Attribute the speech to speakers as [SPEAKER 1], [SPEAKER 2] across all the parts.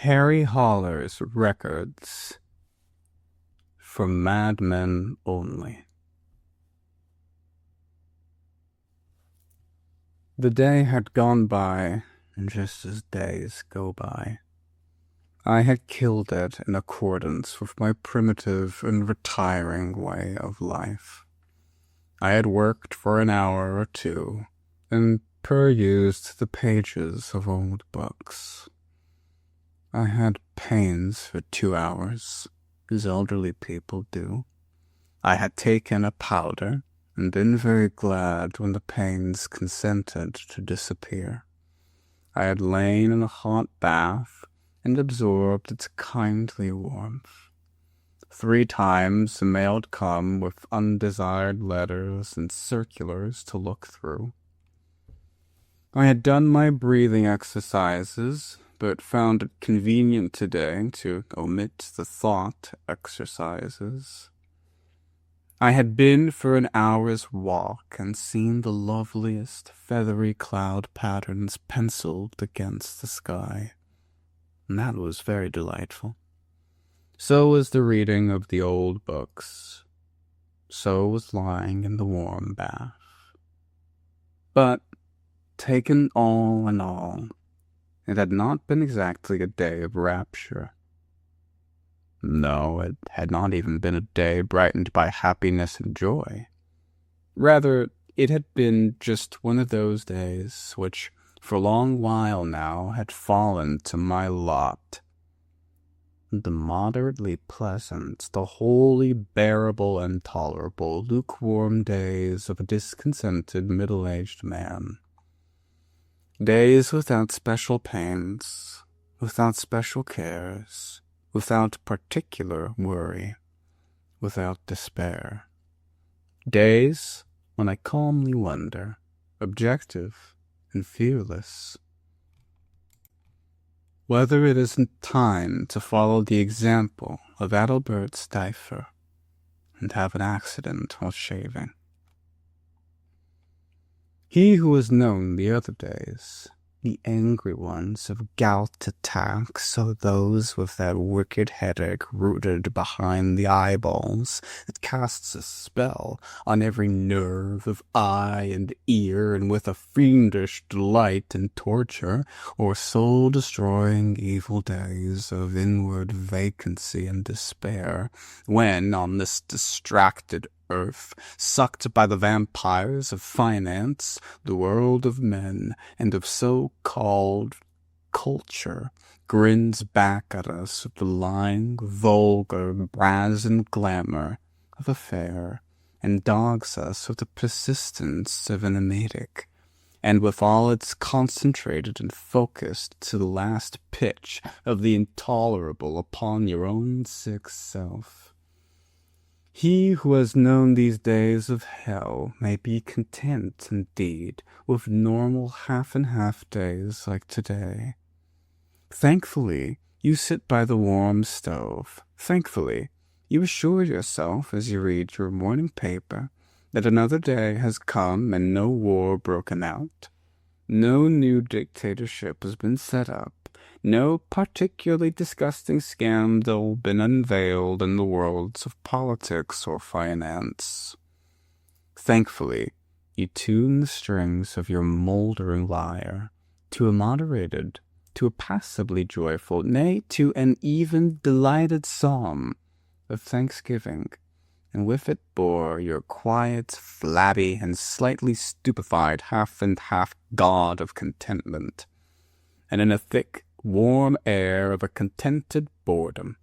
[SPEAKER 1] Harry Holler's Records for Madmen Only. The day had gone by, and just as days go by, I had killed it in accordance with my primitive and retiring way of life. I had worked for an hour or two, and perused the pages of old books. I had pains for 2 hours, as elderly people do. I had taken a powder, and been very glad when the pains consented to disappear. I had lain in a hot bath, and absorbed its kindly warmth. 3 times the mail had come with undesired letters and circulars to look through. I had done my breathing exercises, but found it convenient today to omit the thought exercises. I had been for an hour's walk and seen the loveliest feathery cloud patterns penciled against the sky, and that was very delightful. So was the reading of the old books. So was lying in the warm bath. But, taken all in all, it had not been exactly a day of rapture. No, it had not even been a day brightened by happiness and joy. Rather, it had been just one of those days which, for a long while now, had fallen to my lot. The moderately pleasant, the wholly bearable and tolerable, lukewarm days of a discontented middle-aged man. Days without special pains, without special cares, without particular worry, without despair. Days when I calmly wonder, objective and fearless, whether it isn't time to follow the example of Adalbert Steifer and have an accident while shaving. He who has known the other days, the angry ones of gout attacks, or those with that wicked headache rooted behind the eyeballs that casts a spell on every nerve of eye and ear, and with a fiendish delight in torture, or soul-destroying evil days of inward vacancy and despair, when, on this distracted earth, sucked by the vampires of finance, the world of men, and of so-called culture, grins back at us with the lying, vulgar brazen glamour of a fair, and dogs us with the persistence of an emetic, and with all its concentrated and focused to the last pitch of the intolerable upon your own sick self. He who has known these days of hell may be content, indeed, with normal half-and-half days like today. Thankfully, you sit by the warm stove. Thankfully, you assure yourself as you read your morning paper that another day has come and no war broken out. No new dictatorship has been set up. No particularly disgusting scandal been unveiled in the worlds of politics or finance. Thankfully, you tune the strings of your mouldering lyre to a moderated, to a passably joyful, nay, to an even delighted psalm of thanksgiving, and with it bore your quiet, flabby, and slightly stupefied half-and-half god of contentment, and in a thick, warm air of a contented boredom,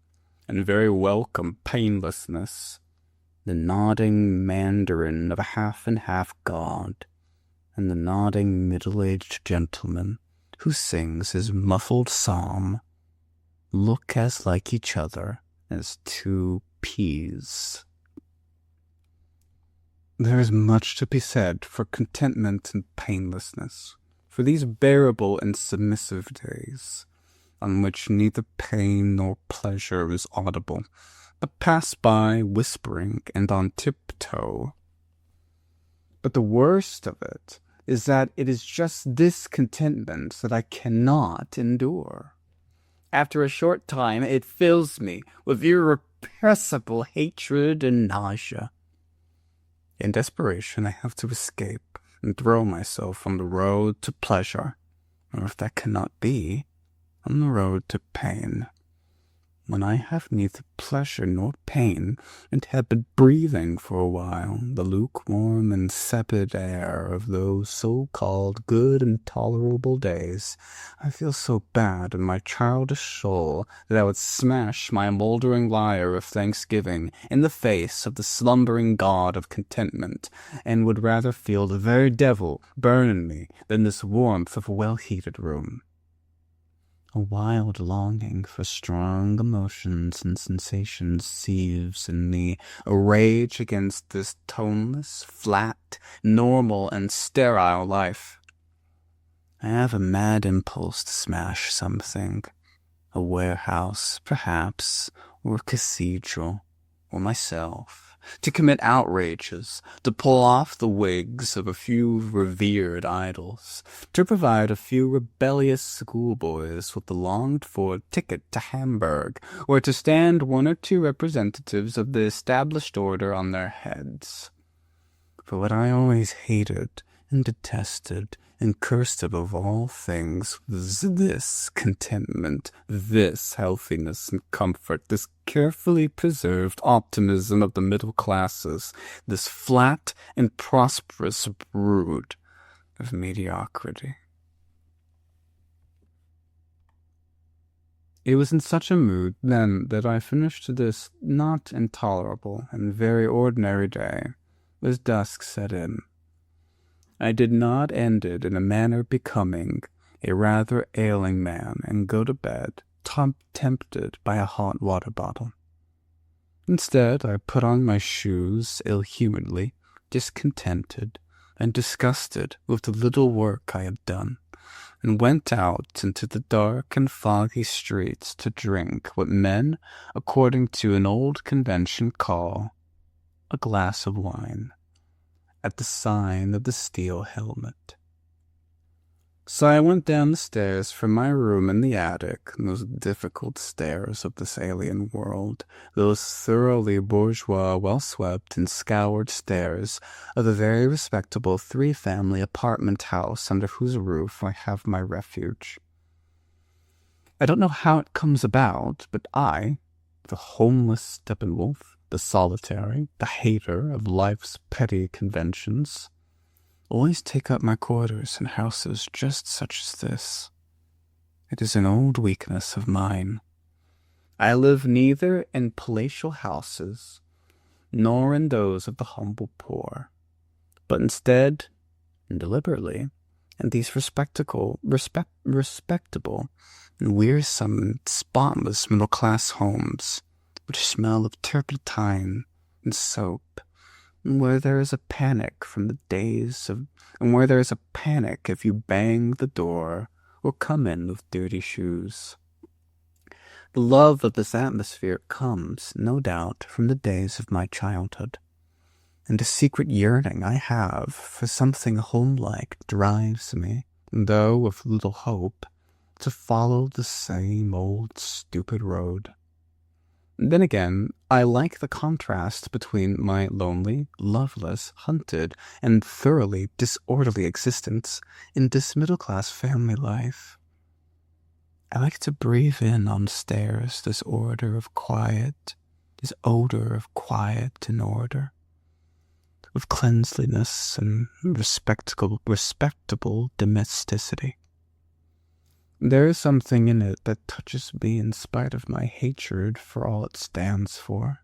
[SPEAKER 1] and very welcome painlessness, the nodding mandarin of a half-and-half god, and the nodding middle-aged gentleman who sings his muffled psalm, look as like each other as 2 peas. There is much to be said for contentment and painlessness, for these bearable and submissive days, on which neither pain nor pleasure is audible, but pass by whispering and on tiptoe. But the worst of it is that it is just this contentment that I cannot endure. After a short time, it fills me with irrepressible hatred and nausea. In desperation, I have to escape and throw myself on the road to pleasure, or if that cannot be, on the road to pain. When I have neither pleasure nor pain, and have been breathing for a while the lukewarm and insipid air of those so-called good and tolerable days, I feel so bad in my childish soul that I would smash my mouldering lyre of thanksgiving in the face of the slumbering god of contentment, and would rather feel the very devil burn in me than this warmth of a well-heated room. A wild longing for strong emotions and sensations seethes in me, a rage against this toneless, flat, normal, and sterile life. I have a mad impulse to smash something, a warehouse, perhaps, or a cathedral, or myself, to commit outrages, to pull off the wigs of a few revered idols, to provide a few rebellious schoolboys with the longed-for ticket to Hamburg, or to stand one or two representatives of the established order on their heads. For what I always hated and detested and cursed above all things was this contentment, this healthiness and comfort, this carefully preserved optimism of the middle classes, this flat and prosperous brood of mediocrity. It was in such a mood, then, that I finished this not intolerable and very ordinary day, as dusk set in. I did not end it in a manner becoming a rather ailing man and go to bed, tempted by a hot water bottle. Instead, I put on my shoes ill-humouredly, discontented, and disgusted with the little work I had done, and went out into the dark and foggy streets to drink what men, according to an old convention, call a glass of wine, at the sign of the steel helmet. So I went down the stairs from my room in the attic, those difficult stairs of this alien world, those thoroughly bourgeois, well-swept and scoured stairs of the very respectable three-family apartment house under whose roof I have my refuge. I don't know how it comes about, but I, the homeless Steppenwolf, the solitary, the hater of life's petty conventions, always take up my quarters in houses just such as this. It is an old weakness of mine. I live neither in palatial houses, nor in those of the humble poor, but instead, and deliberately, in these respectable, and wearisome and spotless middle-class homes, which smell of turpentine and soap, and where there is a panic if you bang the door or come in with dirty shoes. The love of this atmosphere comes, no doubt, from the days of my childhood, and a secret yearning I have for something home-like drives me, though with little hope, to follow the same old stupid road. Then again, I like the contrast between my lonely, loveless, hunted, and thoroughly disorderly existence in this middle-class family life. I like to breathe in on stairs this odor of quiet and order, with cleanliness and respectable domesticity. There is something in it that touches me in spite of my hatred for all it stands for.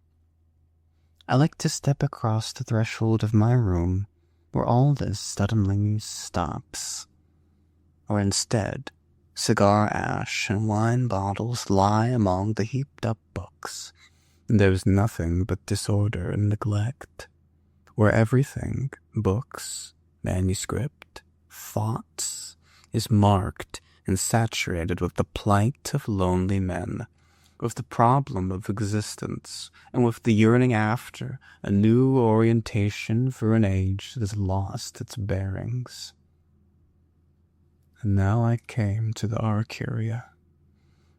[SPEAKER 1] I like to step across the threshold of my room where all this suddenly stops, or instead, cigar ash and wine bottles lie among the heaped-up books, and there is nothing but disorder and neglect, where everything, books, manuscript, thoughts, is marked and saturated with the plight of lonely men, with the problem of existence, and with the yearning after a new orientation for an age that has lost its bearings. And now I came to the Arcaria,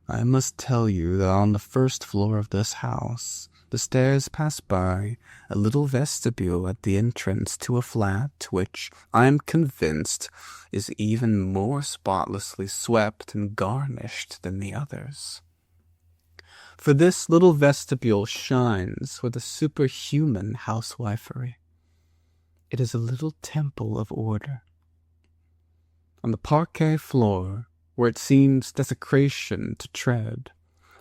[SPEAKER 1] I must tell you that on the first floor of this house, the stairs pass by a little vestibule at the entrance to a flat which, I am convinced, is even more spotlessly swept and garnished than the others. For this little vestibule shines with a superhuman housewifery. It is a little temple of order. On the parquet floor, where it seems desecration to tread,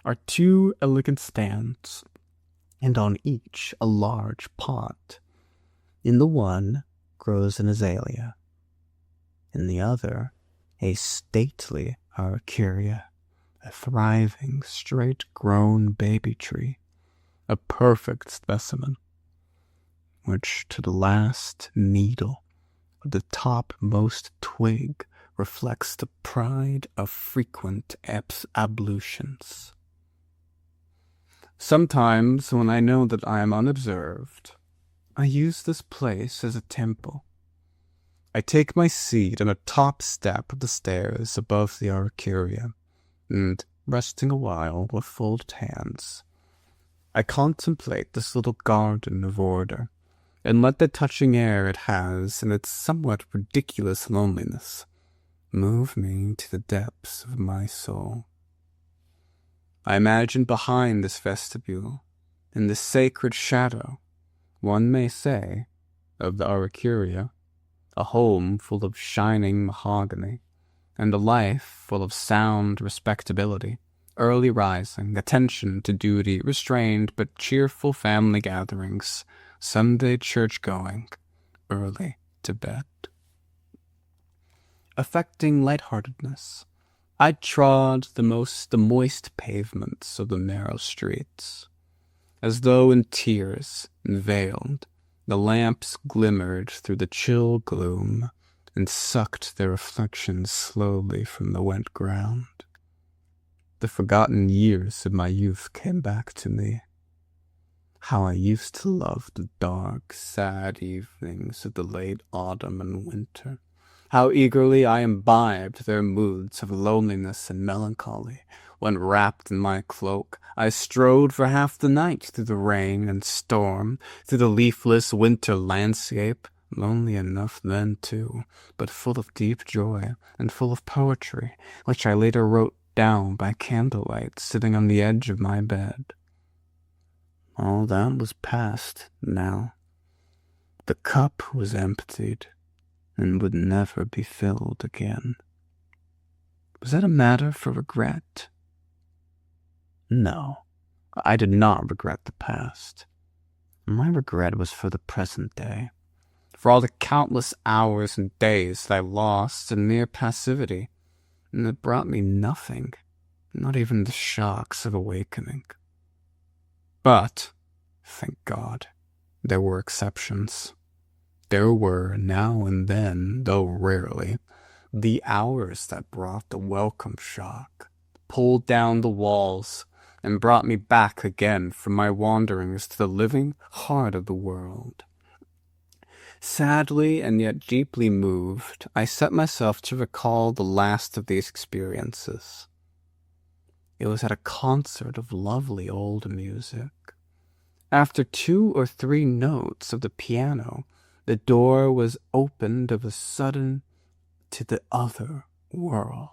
[SPEAKER 1] are 2 elegant stands, and on each a large pot. In the one grows an azalea, in the other a stately araucaria, a thriving, straight-grown baby tree, a perfect specimen, which to the last needle of the topmost twig reflects the pride of frequent ablutions. Sometimes, when I know that I am unobserved, I use this place as a temple. I take my seat on the top step of the stairs above the araucaria, and, resting a while with folded hands, I contemplate this little garden of order, and let the touching air it has, in its somewhat ridiculous loneliness, move me to the depths of my soul. I imagine behind this vestibule, in this sacred shadow, one may say, of the araucaria, a home full of shining mahogany, and a life full of sound respectability, early rising, attention to duty, restrained but cheerful family gatherings, Sunday church-going, early to bed. Affecting lightheartedness, I trod the moist pavements of the narrow streets. As though in tears and veiled, the lamps glimmered through the chill gloom and sucked their reflections slowly from the wet ground. The forgotten years of my youth came back to me. How I used to love the dark, sad evenings of the late autumn and winter. How eagerly I imbibed their moods of loneliness and melancholy, when wrapped in my cloak, I strode for half the night through the rain and storm, through the leafless winter landscape, lonely enough then too, but full of deep joy and full of poetry, which I later wrote down by candlelight sitting on the edge of my bed. All that was past now. The cup was emptied and would never be filled again. Was that a matter for regret? No, I did not regret the past. My regret was for the present day, for all the countless hours and days that I lost in mere passivity, and that brought me nothing, not even the shocks of awakening. But, thank God, there were exceptions. There were, now and then, though rarely, the hours that brought the welcome shock, pulled down the walls, and brought me back again from my wanderings to the living heart of the world. Sadly and yet deeply moved, I set myself to recall the last of these experiences. It was at a concert of lovely old music. After 2 or 3 notes of the piano, the door was opened of a sudden to the other world.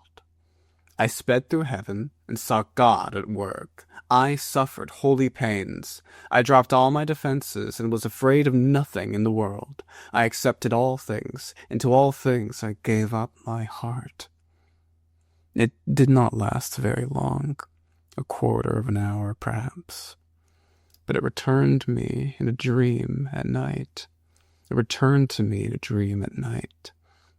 [SPEAKER 1] I sped through heaven and saw God at work. I suffered holy pains. I dropped all my defenses and was afraid of nothing in the world. I accepted all things, and to all things I gave up my heart. It did not last very long, a quarter of an hour perhaps, but it returned me in a dream at night. It returned to me in a dream at night,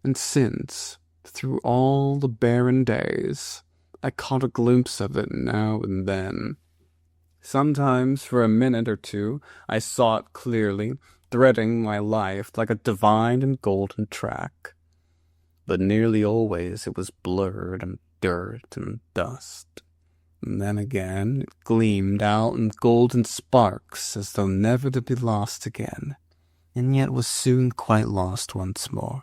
[SPEAKER 1] and since, through all the barren days, I caught a glimpse of it now and then. Sometimes, for a minute or two, I saw it clearly, threading my life like a divine and golden track. But nearly always it was blurred and dirt and dust. And then again it gleamed out in golden sparks as though never to be lost again, and yet was soon quite lost once more.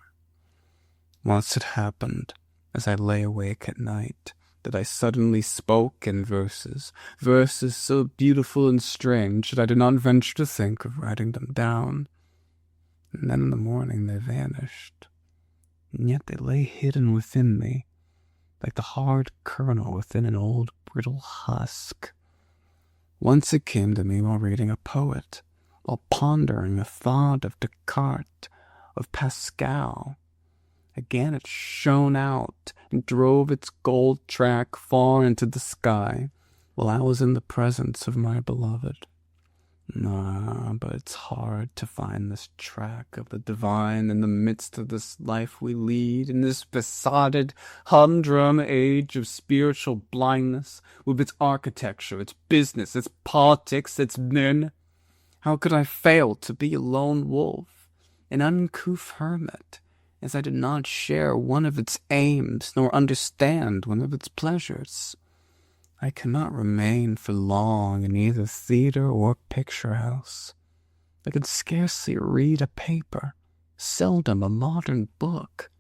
[SPEAKER 1] Once it happened, as I lay awake at night, that I suddenly spoke in verses, verses so beautiful and strange that I did not venture to think of writing them down. And then in the morning they vanished, and yet they lay hidden within me, like the hard kernel within an old brittle husk. Once it came to me while reading a poet, while pondering a thought of Descartes, of Pascal. Again it shone out and drove its gold track far into the sky, while I was in the presence of my beloved. But it's hard to find this track of the divine in the midst of this life we lead, in this besotted, humdrum age of spiritual blindness, with its architecture, its business, its politics, its men. How could I fail to be a lone wolf, an uncouth hermit, as I did not share one of its aims, nor understand one of its pleasures? I cannot remain for long in either theater or picture house. I could scarcely read a paper, seldom a modern book.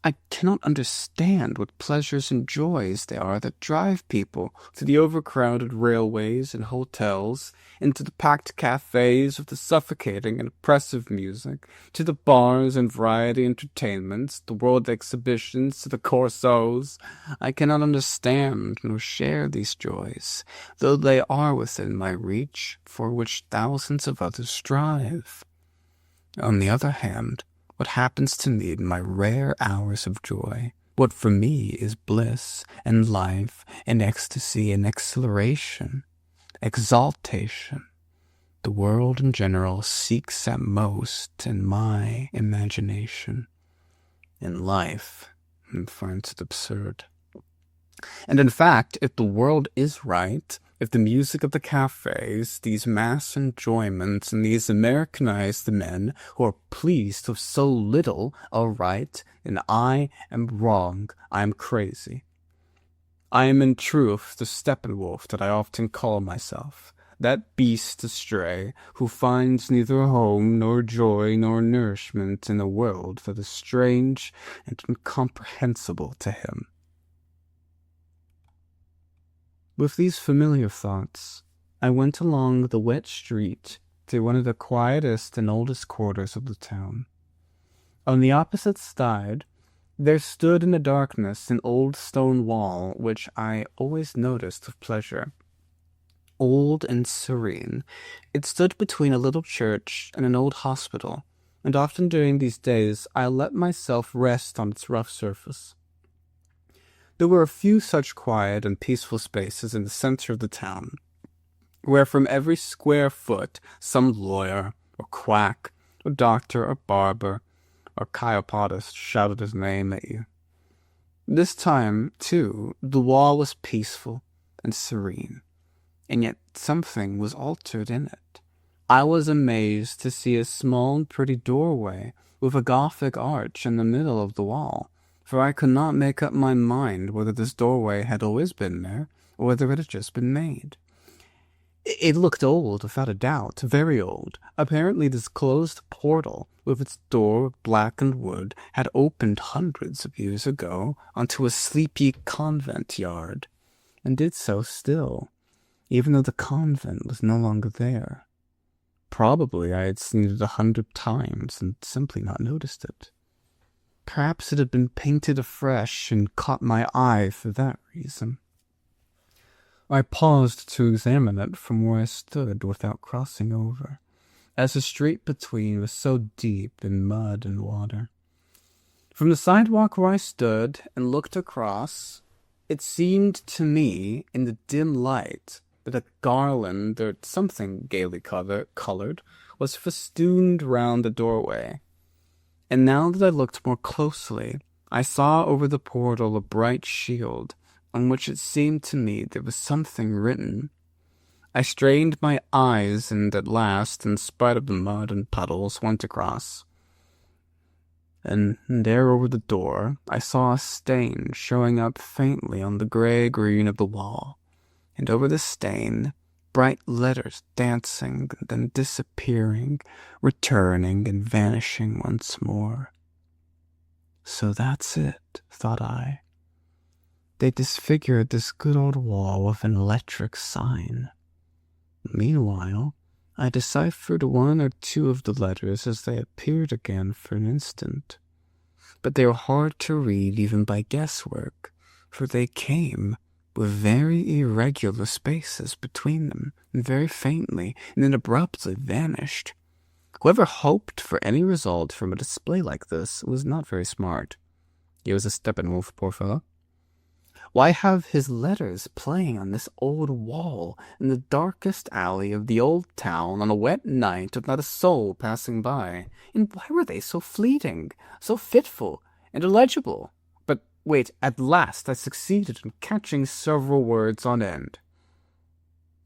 [SPEAKER 1] I cannot understand what pleasures and joys they are that drive people to the overcrowded railways and hotels, into the packed cafes with the suffocating and oppressive music, to the bars and variety entertainments, the world exhibitions, to the corsos. I cannot understand nor share these joys, though they are within my reach, for which thousands of others strive. On the other hand, what happens to me in my rare hours of joy, what for me is bliss and life and ecstasy and exhilaration, exaltation, the world in general seeks at most in my imagination. In life, and finds it absurd. And in fact, if the world is right, if the music of the cafes, these mass enjoyments, and these Americanized men who are pleased with so little are right, and I am wrong, I am crazy. I am in truth the Steppenwolf that I often call myself, that beast astray, who finds neither home nor joy nor nourishment in a world that is strange and incomprehensible to him. With these familiar thoughts, I went along the wet street to one of the quietest and oldest quarters of the town. On the opposite side, there stood in the darkness an old stone wall, which I always noticed with pleasure. Old and serene, it stood between a little church and an old hospital, and often during these days I let myself rest on its rough surface. There were a few such quiet and peaceful spaces in the center of the town, where from every square foot some lawyer, or quack, or doctor, or barber, or chiropodist shouted his name at you. This time, too, the wall was peaceful and serene, and yet something was altered in it. I was amazed to see a small and pretty doorway with a Gothic arch in the middle of the wall, for I could not make up my mind whether this doorway had always been there, or whether it had just been made. It looked old, without a doubt, very old. Apparently this closed portal, with its door of blackened wood, had opened hundreds of years ago onto a sleepy convent yard, and did so still, even though the convent was no longer there. Probably I had seen it 100 times and simply not noticed it. Perhaps it had been painted afresh and caught my eye for that reason. I paused to examine it from where I stood without crossing over, as the street between was so deep in mud and water. From the sidewalk where I stood and looked across, it seemed to me, in the dim light, that a garland or something gaily colored was festooned round the doorway. And now that I looked more closely, I saw over the portal a bright shield, on which it seemed to me there was something written. I strained my eyes, and at last, in spite of the mud and puddles, went across. And there over the door, I saw a stain showing up faintly on the gray-green of the wall, and over the stain, bright letters dancing, and then disappearing, returning and vanishing once more. So that's it, thought I. They disfigured this good old wall with an electric sign. Meanwhile, I deciphered one or two of the letters as they appeared again for an instant. But they were hard to read even by guesswork, for they came with very irregular spaces between them, and very faintly, and then abruptly vanished. Whoever hoped for any result from a display like this was not very smart. He was a Steppenwolf, poor fellow. Why have his letters playing on this old wall in the darkest alley of the old town on a wet night with not a soul passing by? And why were they so fleeting, so fitful, and illegible? But wait, at last I succeeded in catching several words on end.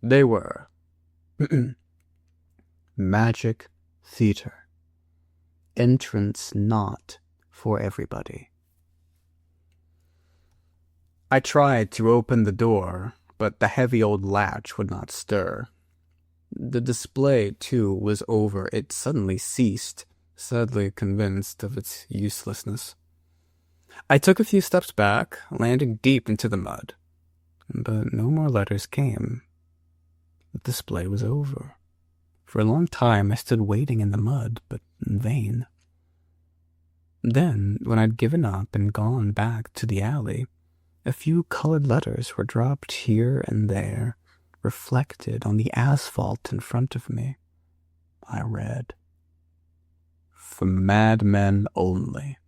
[SPEAKER 1] They were Magic Theater. Entrance not for everybody. I tried to open the door, but the heavy old latch would not stir. The display, too, was over. It suddenly ceased, sadly convinced of its uselessness. I took a few steps back, landing deep into the mud, but no more letters came. The display was over. For a long time I stood waiting in the mud, but in vain. Then, when I'd given up and gone back to the alley, a few colored letters were dropped here and there, reflected on the asphalt in front of me. I read, "For madmen only."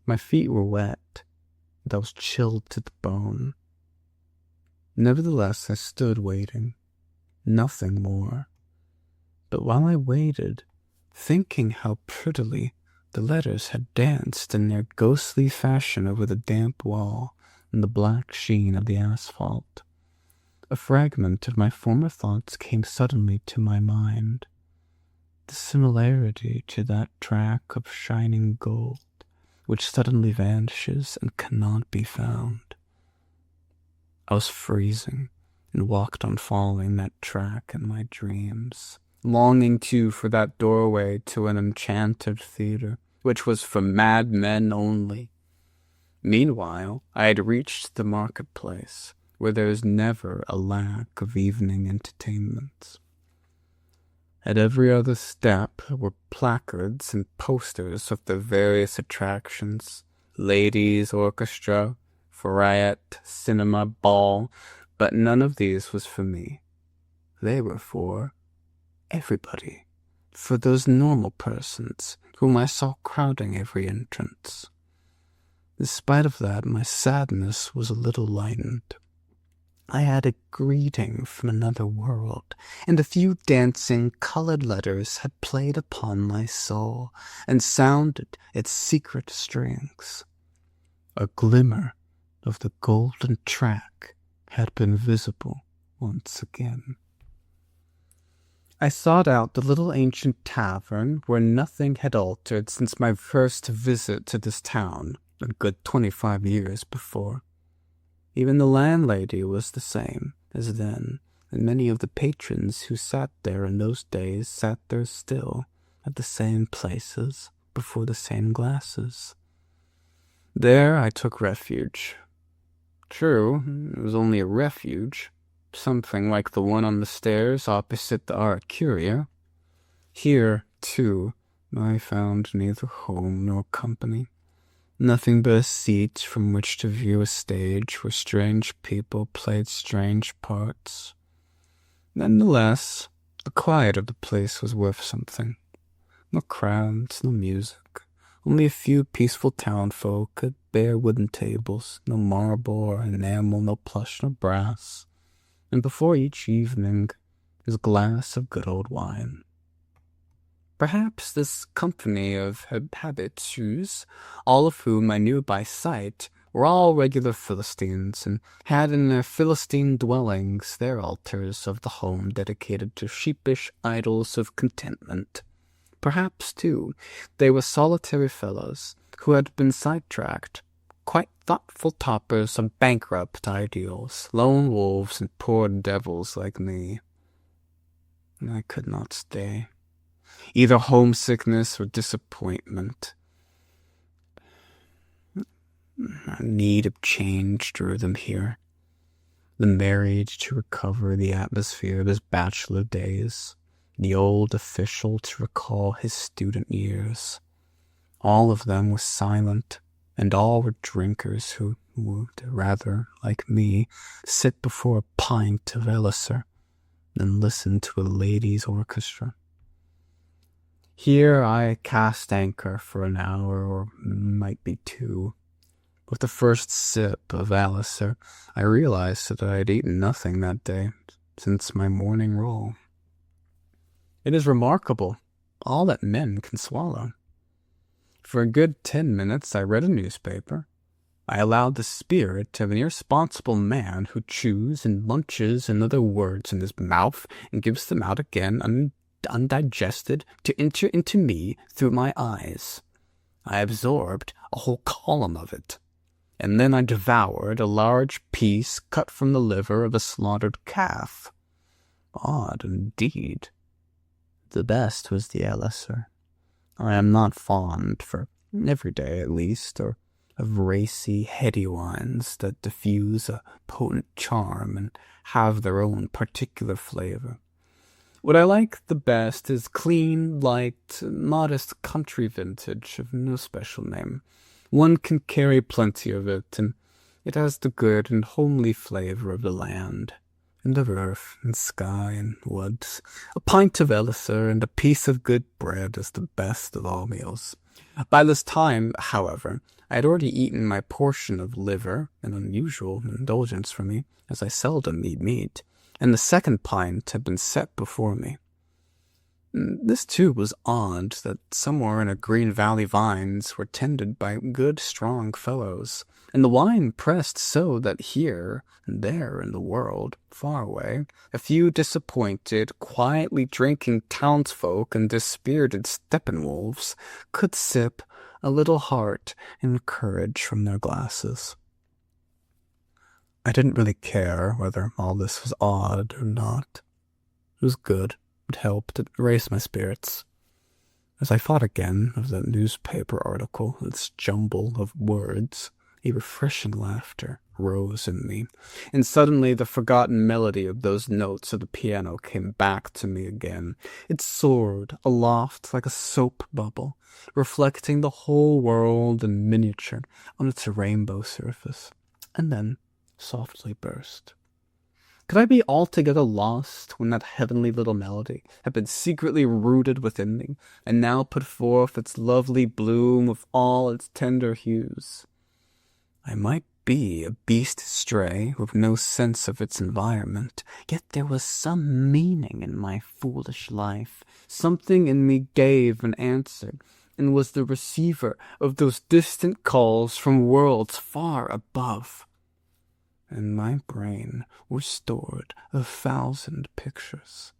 [SPEAKER 1] My feet were wet, and I was chilled to the bone. Nevertheless, I stood waiting, nothing more. But while I waited, thinking how prettily the letters had danced in their ghostly fashion over the damp wall and the black sheen of the asphalt, a fragment of my former thoughts came suddenly to my mind. The similarity to that track of shining gold, which suddenly vanishes and cannot be found. I was freezing and walked on following that track in my dreams, longing too for that doorway to an enchanted theater, which was for madmen only. Meanwhile, I had reached the marketplace, where there is never a lack of evening entertainments. At every other step were placards and posters of the various attractions: ladies' orchestra, variety, cinema, ball, but none of these was for me. They were for everybody, for those normal persons whom I saw crowding every entrance. In spite of that, my sadness was a little lightened. I had a greeting from another world, and a few dancing colored letters had played upon my soul and sounded its secret strings. A glimmer of the golden track had been visible once again. I sought out the little ancient tavern where nothing had altered since my first visit to this town, a good 25 years before. Even the landlady was the same as then, and many of the patrons who sat there in those days sat there still, at the same places, before the same glasses. There I took refuge. True, it was only a refuge, something like the one on the stairs opposite the Art Curia. Here, too, I found neither home nor company. Nothing but a seat from which to view a stage where strange people played strange parts. Nonetheless, the quiet of the place was worth something. No crowds, no music, only a few peaceful townfolk at bare wooden tables, no marble or enamel, no plush nor brass, and before each evening his glass of good old wine. Perhaps this company of habitués, all of whom I knew by sight, were all regular Philistines, and had in their Philistine dwellings their altars of the home dedicated to sheepish idols of contentment. Perhaps, too, they were solitary fellows who had been sidetracked, quite thoughtful toppers of bankrupt ideals, lone wolves and poor devils like me. I could not stay. Either homesickness or disappointment. A need of change drew them here. The married to recover the atmosphere of his bachelor days, the old official to recall his student years. All of them were silent, and all were drinkers who would, rather, like me, sit before a pint of Elixir than listen to a ladies' orchestra. Here I cast anchor for an hour, or might be 2. With the first sip of Elixir, I realized that I had eaten nothing that day since my morning roll. It is remarkable, all that men can swallow. For a good 10 minutes I read a newspaper. I allowed the spirit of an irresponsible man who chews and munches another words in his mouth and gives them out again undigested to enter into me through my eyes. I absorbed a whole column of it, and then I devoured a large piece cut from the liver of a slaughtered calf. Odd indeed. The best was the Elixir. I am not fond, for every day at least, or of racy, heady wines that diffuse a potent charm and have their own particular flavor. What I like the best is clean, light, modest country vintage of no special name. One can carry plenty of it, and it has the good and homely flavor of the land, and of earth, and sky, and woods. A pint of Elixir and a piece of good bread is the best of all meals. By this time, however, I had already eaten my portion of liver, an unusual indulgence for me, as I seldom eat meat, and the second pint had been set before me. This, too, was odd, that somewhere in a green valley vines were tended by good, strong fellows, and the wine pressed so that here and there in the world, far away, a few disappointed, quietly drinking townsfolk and dispirited Steppenwolves could sip a little heart and courage from their glasses. I didn't really care whether all this was odd or not. It was good. It helped. It raised my spirits. As I thought again of that newspaper article, its jumble of words, a refreshing laughter rose in me, and suddenly the forgotten melody of those notes of the piano came back to me again. It soared aloft like a soap bubble, reflecting the whole world in miniature on its rainbow surface, and then softly burst. Could I be altogether lost when that heavenly little melody had been secretly rooted within me, and now put forth its lovely bloom with all its tender hues? I might be a beast stray with no sense of its environment, yet there was some meaning in my foolish life. Something in me gave an answer, and was the receiver of those distant calls from worlds far above. In my brain were stored 1,000 pictures.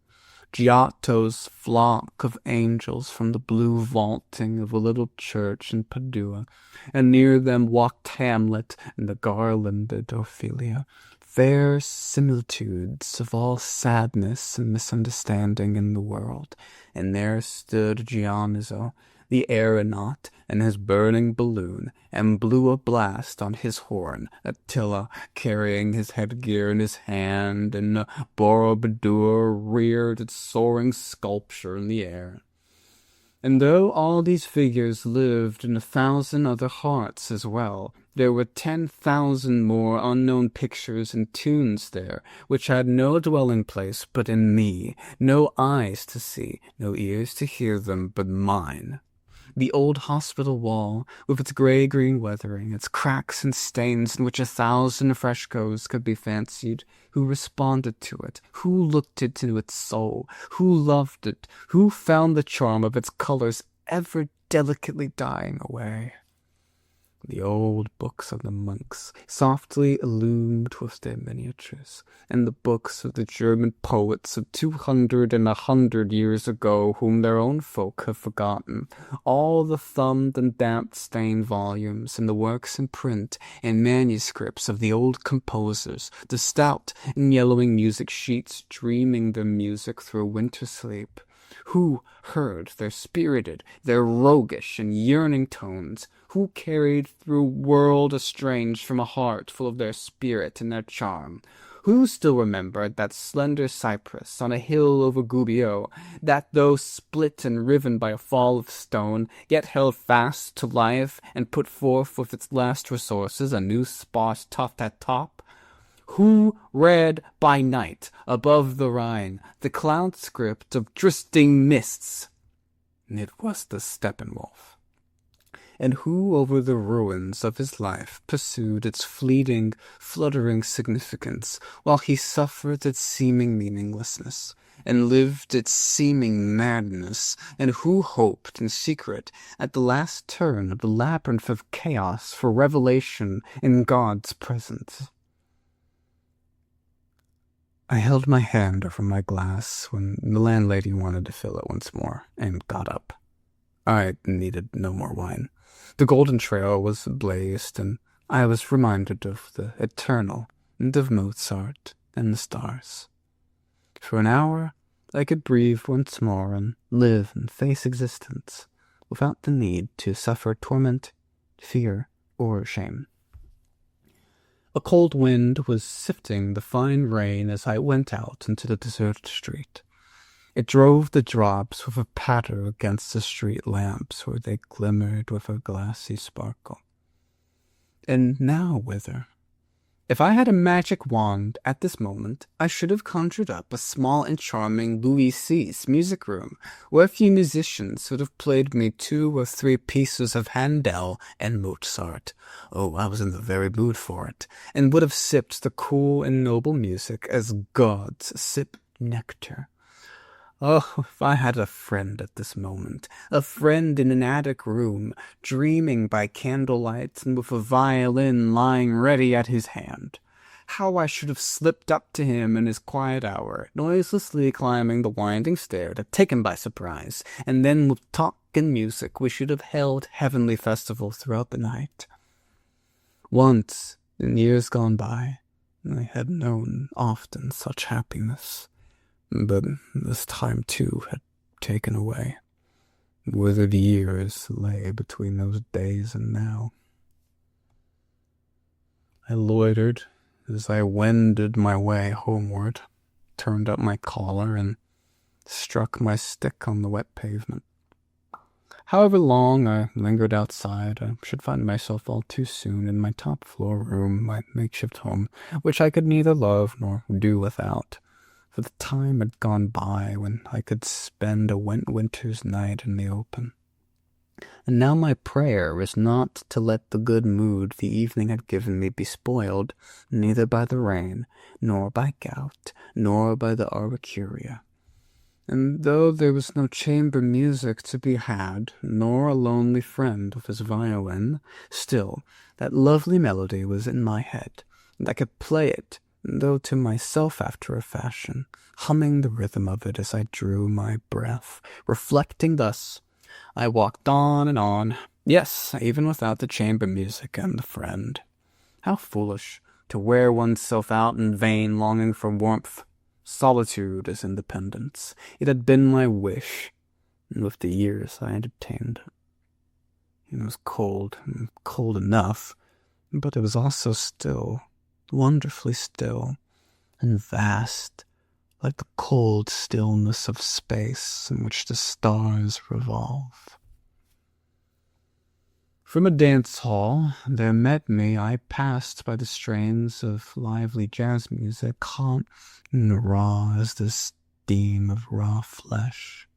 [SPEAKER 1] Giotto's flock of angels from the blue vaulting of a little church in Padua, and near them walked Hamlet and the garlanded Ophelia, fair similitudes of all sadness and misunderstanding in the world. And there stood Giannizo, the aeronaut, and his burning balloon, and blew a blast on his horn, Attila carrying his headgear in his hand, and Borobudur reared its soaring sculpture in the air. And though all these figures lived in 1,000 other hearts as well, there were 10,000 more unknown pictures and tunes there, which had no dwelling place but in me, no eyes to see, no ears to hear them but mine. The old hospital wall, with its grey-green weathering, its cracks and stains in which 1,000 frescoes could be fancied, who responded to it, who looked into its soul, who loved it, who found the charm of its colours ever delicately dying away? The old books of the monks, softly illumined with their miniatures, and the books of the German poets of 200 and 100 years ago whom their own folk have forgotten, all the thumbed and damp-stained volumes, and the works in print and manuscripts of the old composers, the stout and yellowing music sheets dreaming their music through a winter sleep, Who heard their spirited, their roguish and yearning tones? Who carried through world estranged from a heart full of their spirit and their charm? Who still remembered that slender cypress on a hill over Gubbio, that though split and riven by a fall of stone, yet held fast to life and put forth with its last resources a new sparse tuft at top? Who read by night above the Rhine the cloud script of drifting mists? It was the Steppenwolf. And who over the ruins of his life pursued its fleeting, fluttering significance, while he suffered its seeming meaninglessness, and lived its seeming madness, and who hoped in secret at the last turn of the labyrinth of chaos for revelation in God's presence? I held my hand over my glass when the landlady wanted to fill it once more, and got up. I needed no more wine. The golden trail was blazed, and I was reminded of the eternal, and of Mozart and the stars. For an hour, I could breathe once more and live and face existence, without the need to suffer torment, fear, or shame. A cold wind was sifting the fine rain as I went out into the deserted street. It drove the drops with a patter against the street lamps where they glimmered with a glassy sparkle. And now whither? If I had a magic wand at this moment, I should have conjured up a small and charming Louis Seize music room, where a few musicians would have played me 2 or 3 pieces of Handel and Mozart. Oh, I was in the very mood for it, and would have sipped the cool and noble music as gods sip nectar. Oh, if I had a friend at this moment, a friend in an attic room, dreaming by candlelight and with a violin lying ready at his hand. How I should have slipped up to him in his quiet hour, noiselessly climbing the winding stair to take him by surprise, and then with talk and music we should have held heavenly festival throughout the night. Once, in years gone by, I had known often such happiness. But this time, too, had taken away. Withered years lay between those days and now. I loitered as I wended my way homeward, turned up my collar, and struck my stick on the wet pavement. However long I lingered outside, I should find myself all too soon in my top-floor room, my makeshift home, which I could neither love nor do without. For the time had gone by when I could spend a winter's night in the open. And now my prayer is not to let the good mood the evening had given me be spoiled, neither by the rain, nor by gout, nor by the auricuria. And though there was no chamber music to be had, nor a lonely friend with his violin, still that lovely melody was in my head, and I could play it, though to myself after a fashion, humming the rhythm of it as I drew my breath. Reflecting thus, I walked on and on, yes, even without the chamber music and the friend. How foolish to wear oneself out in vain longing for warmth. Solitude is independence. It had been my wish, and with the years I had obtained it. It was cold enough, but it was also still, wonderfully still, and vast, like the cold stillness of space in which the stars revolve. From a dance hall there met me, I passed by the strains of lively jazz music, hot and raw as the steam of raw flesh,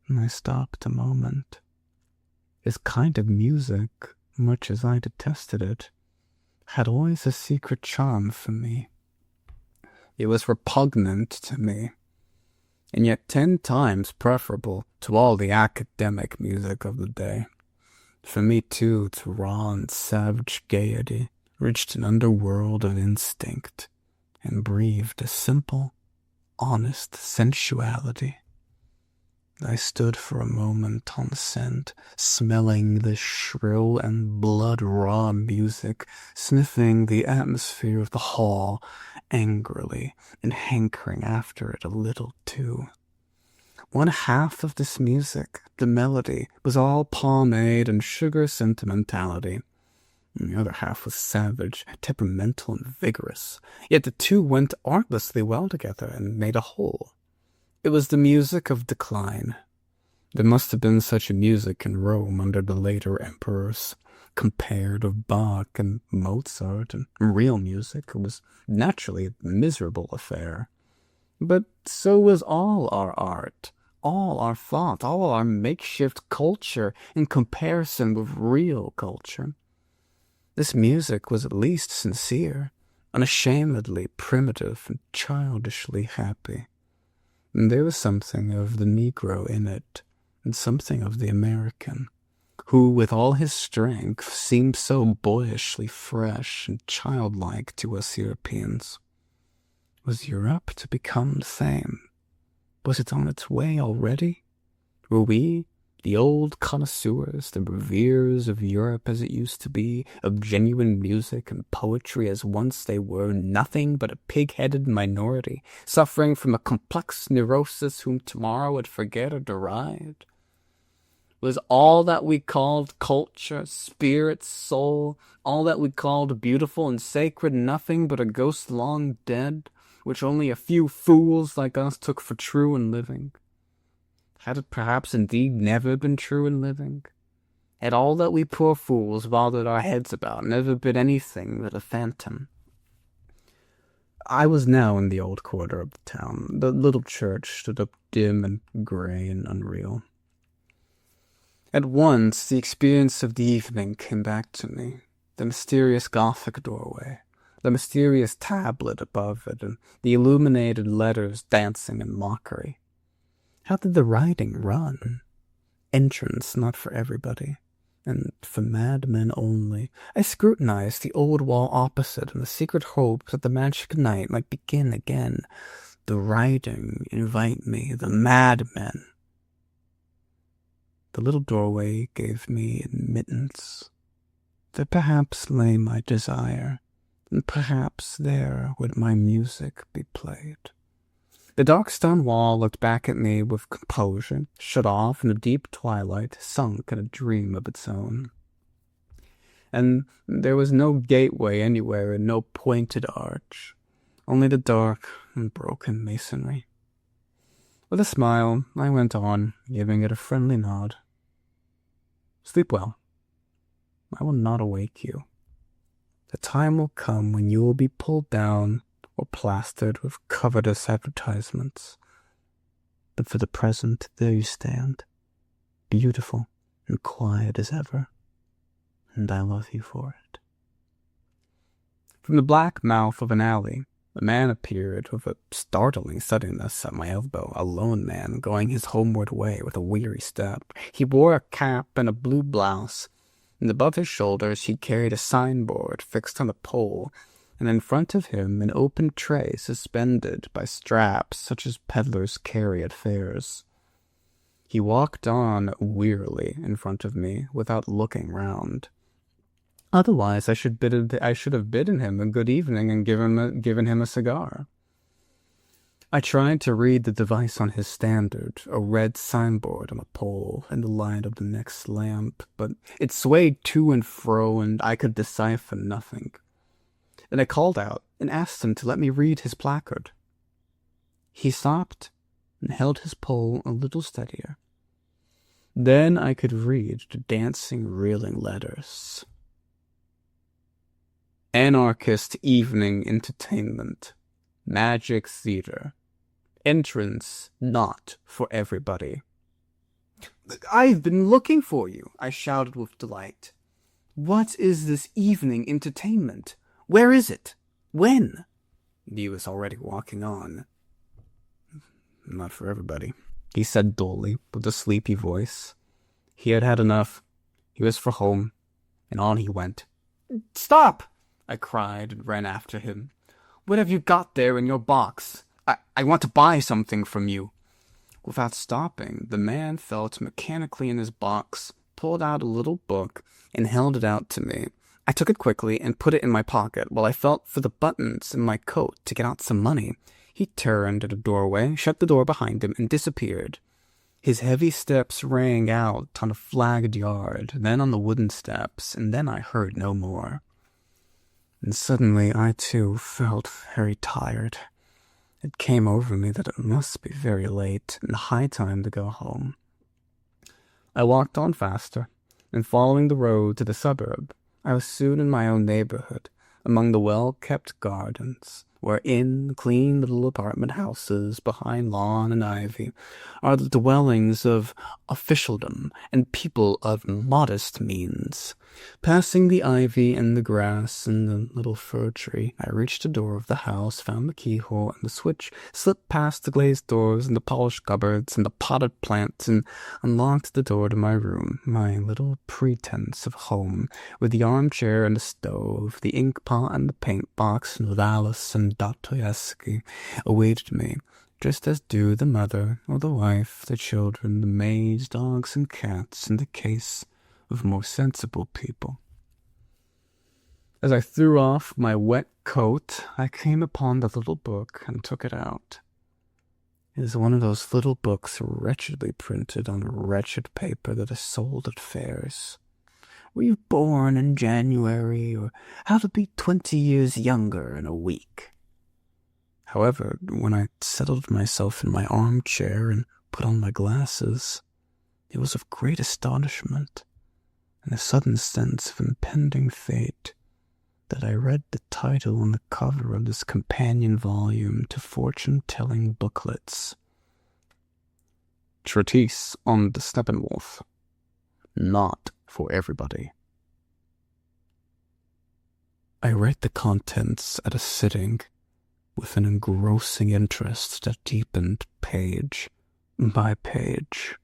[SPEAKER 1] and I stopped a moment. This kind of music, much as I detested it, had always a secret charm for me. It was repugnant to me, and yet 10 times preferable to all the academic music of the day. For me, too, its raw and savage gaiety reached an underworld of instinct, and breathed a simple, honest sensuality. I stood for a moment on scent, smelling the shrill and blood-raw music, sniffing the atmosphere of the hall angrily, and hankering after it a little too. One half of this music, the melody, was all pomade and sugar sentimentality. And the other half was savage, temperamental, and vigorous. Yet the two went artlessly well together and made a whole. It was the music of decline. There must have been such music in Rome under the later emperors. Compared with Bach and Mozart and real music, it was naturally a miserable affair. But so was all our art, all our thought, all our makeshift culture in comparison with real culture. This music was at least sincere, unashamedly primitive and childishly happy. And there was something of the Negro in it, and something of the American, who, with all his strength, seemed so boyishly fresh and childlike to us Europeans. Was Europe to become the same? Was it on its way already? Were we, the old connoisseurs, the reveres of Europe as it used to be, of genuine music and poetry as once they were, nothing but a pig-headed minority, suffering from a complex neurosis whom tomorrow would forget or deride? Was all that we called culture, spirit, soul, all that we called beautiful and sacred, nothing but a ghost long dead, which only a few fools like us took for true and living? Had it perhaps indeed never been true and living? Had all that we poor fools bothered our heads about never been anything but a phantom? I was now in the old quarter of the town. The little church stood up dim and grey and unreal. At once the experience of the evening came back to me, the mysterious Gothic doorway, the mysterious tablet above it, and the illuminated letters dancing in mockery. How did the writing run? Entrance not for everybody, and for madmen only. I scrutinized the old wall opposite in the secret hope that the magic night might begin again. The writing invite me, the madmen. The little doorway gave me admittance. There perhaps lay my desire, and perhaps there would my music be played. The dark stone wall looked back at me with composure, shut off in the deep twilight, sunk in a dream of its own. And there was no gateway anywhere and no pointed arch, only the dark and broken masonry. With a smile, I went on, giving it a friendly nod. Sleep well. I will not awake you. The time will come when you will be pulled down or plastered with covetous advertisements. But for the present, there you stand, beautiful and quiet as ever, and I love you for it. From the black mouth of an alley, a man appeared with a startling suddenness at my elbow, a lone man going his homeward way with a weary step. He wore a cap and a blue blouse, and above his shoulders he carried a signboard fixed on a pole, and in front of him an open tray suspended by straps such as peddlers carry at fairs. He walked on wearily in front of me without looking round. Otherwise, I should have bidden him a good evening and given him a cigar. I tried to read the device on his standard, a red signboard on a pole in the light of the next lamp, but it swayed to and fro, and I could decipher nothing. Then I called out and asked him to let me read his placard. He stopped and held his pole a little steadier. Then I could read the dancing, reeling letters. Anarchist Evening Entertainment. Magic Theater. Entrance not for everybody. "I've been looking for you," I shouted with delight. "What is this evening entertainment? Where is it? When?" He was already walking on. "Not for everybody," he said dully, with a sleepy voice. He had had enough. He was for home, and on he went. "Stop!" I cried and ran after him. "What have you got there in your box? I want to buy something from you." Without stopping, the man felt mechanically in his box, pulled out a little book, and held it out to me. I took it quickly and put it in my pocket while I felt for the buttons in my coat to get out some money. He turned at a doorway, shut the door behind him, and disappeared. His heavy steps rang out on a flagged yard, then on the wooden steps, and then I heard no more. And suddenly I, too, felt very tired. It came over me that it must be very late and high time to go home. I walked on faster, and following the road to the suburb, I was soon in my own neighborhood, among the well-kept gardens, where in clean little apartment houses behind lawn and ivy are the dwellings of officialdom and people of modest means. Passing the ivy and the grass and the little fir tree, I reached the door of the house, found the keyhole and the switch, slipped past the glazed doors and the polished cupboards and the potted plants, and unlocked the door to my room, my little pretense of home, with the armchair and the stove, the ink pot and the paint box, and Alice and Dostoevsky awaited me, just as do the mother or the wife, the children, the maids, dogs, and cats in the case of more sensible people. As I threw off my wet coat, I came upon the little book and took it out. It is one of those little books wretchedly printed on wretched paper that is sold at fairs. Were you born in January, or how to be 20 years younger in a week? However, when I settled myself in my armchair and put on my glasses, it was of great astonishment and a sudden sense of impending fate that I read the title on the cover of this companion volume to fortune-telling booklets. Treatise on the Steppenwolf. Not for everybody. I read the contents at a sitting with an engrossing interest that deepened page by page.